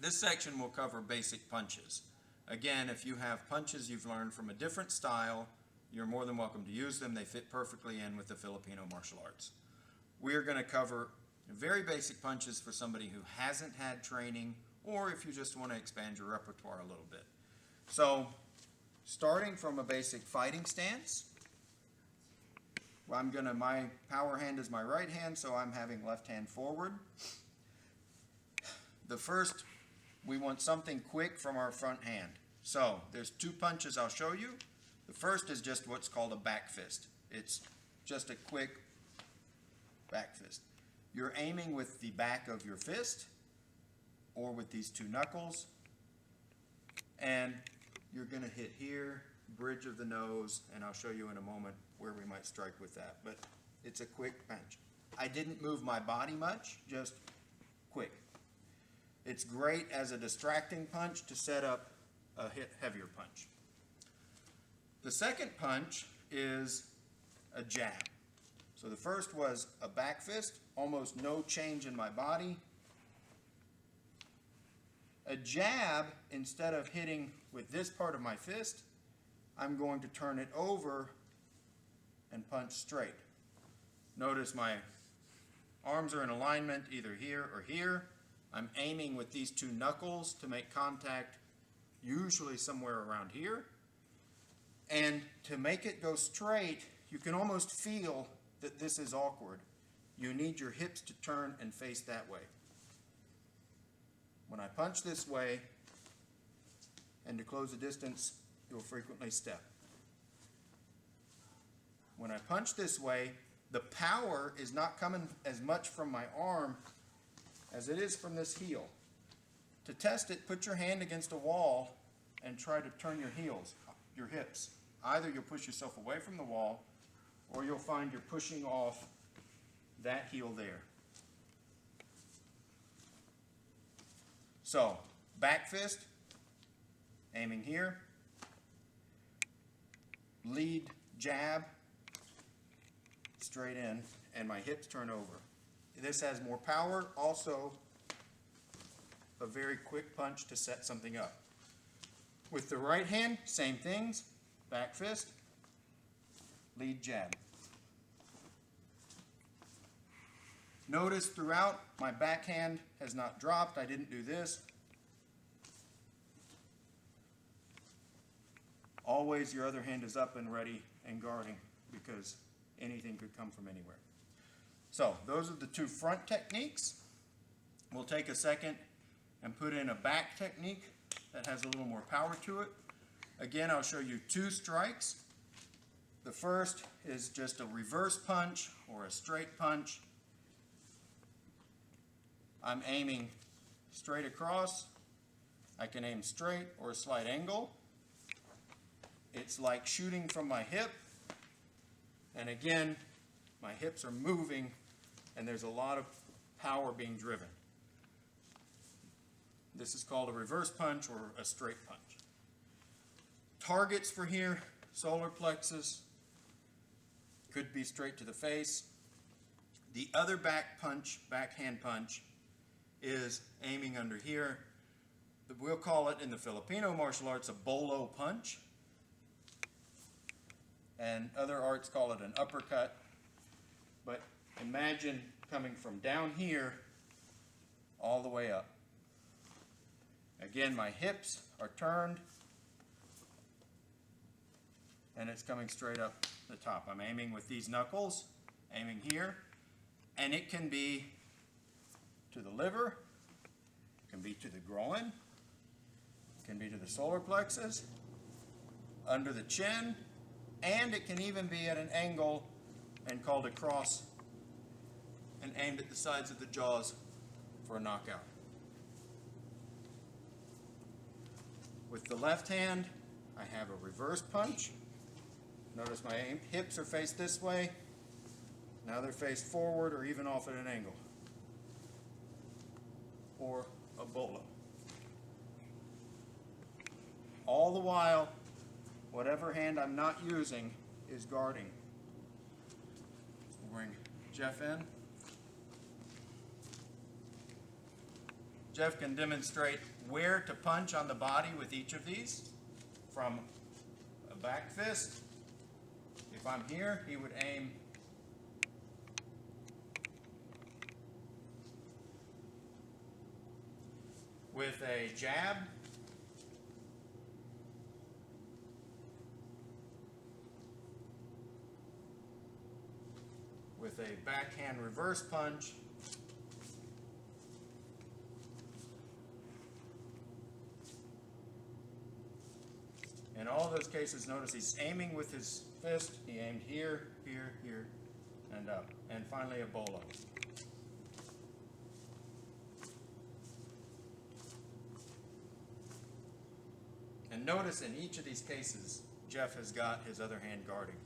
This section will cover basic punches. Again, if you have punches you've learned from a different style, you're more than welcome to use them. They fit perfectly in with the Filipino martial arts. We're going to cover very basic punches for somebody who hasn't had training, or if you just want to expand your repertoire a little bit. So, starting from a basic fighting stance, my power hand is my right hand, so I'm having left hand forward. The first, we want something quick from our front hand. So, there's two punches I'll show you. The first is just what's called a back fist. It's just a quick back fist. You're aiming with the back of your fist or with these two knuckles, and you're going to hit here, bridge of the nose, and I'll show you in a moment where we might strike with that, but it's a quick punch. I didn't move my body much, just quick. It's great as a distracting punch to set up a heavier punch. The second punch is a jab. So the first was a back fist, almost no change in my body. A jab, instead of hitting with this part of my fist, I'm going to turn it over and punch straight. Notice my arms are in alignment either here or here. I'm aiming with these two knuckles to make contact, usually somewhere around here. And to make it go straight, you can almost feel that this is awkward. You need your hips to turn and face that way. When I punch this way, and to close the distance, you'll frequently step. When I punch this way, the power is not coming as much from my arm as it is from this heel. To test it, put your hand against a wall and try to turn your hips. Either you'll push yourself away from the wall, or you'll find you're pushing off that heel there. So, back fist, aiming here, lead jab, straight in, and my hips turn over. This has more power, also a very quick punch to set something up. With the right hand, same things, back fist, lead jab. Notice throughout, my backhand has not dropped. I didn't do this. Always your other hand is up and ready and guarding, because anything could come from anywhere. So those are the two front techniques. We'll take a second and put in a back technique that has a little more power to it. Again, I'll show you two strikes. The first is just a reverse punch or a straight punch. I'm aiming straight across. I can aim straight or a slight angle. It's like shooting from my hip. And again, my hips are moving and there's a lot of power being driven. This is called a reverse punch or a straight punch. Targets for here, solar plexus, could be straight to the face. The other backhand punch, is aiming under here. We'll call it in the Filipino martial arts a bolo punch. And other arts call it an uppercut. But imagine coming from down here all the way up. Again, my hips are turned and it's coming straight up the top. I'm aiming with these knuckles, aiming here, and it can be to the liver, it can be to the groin, it can be to the solar plexus, under the chin, and it can even be at an angle and called a cross and aimed at the sides of the jaws for a knockout. With the left hand, I have a reverse punch. Notice my hips are faced this way. Now they're faced forward or even off at an angle. Or a bolo. All the while, whatever hand I'm not using is guarding. We'll bring Jeff in. Jeff can demonstrate where to punch on the body with each of these. From a back fist, if I'm here, he would aim with a jab, with a backhand reverse punch, in all those cases, notice he's aiming with his fist. He aimed here, here, here, and up. And finally a bolo. And notice in each of these cases, Jeff has got his other hand guarding.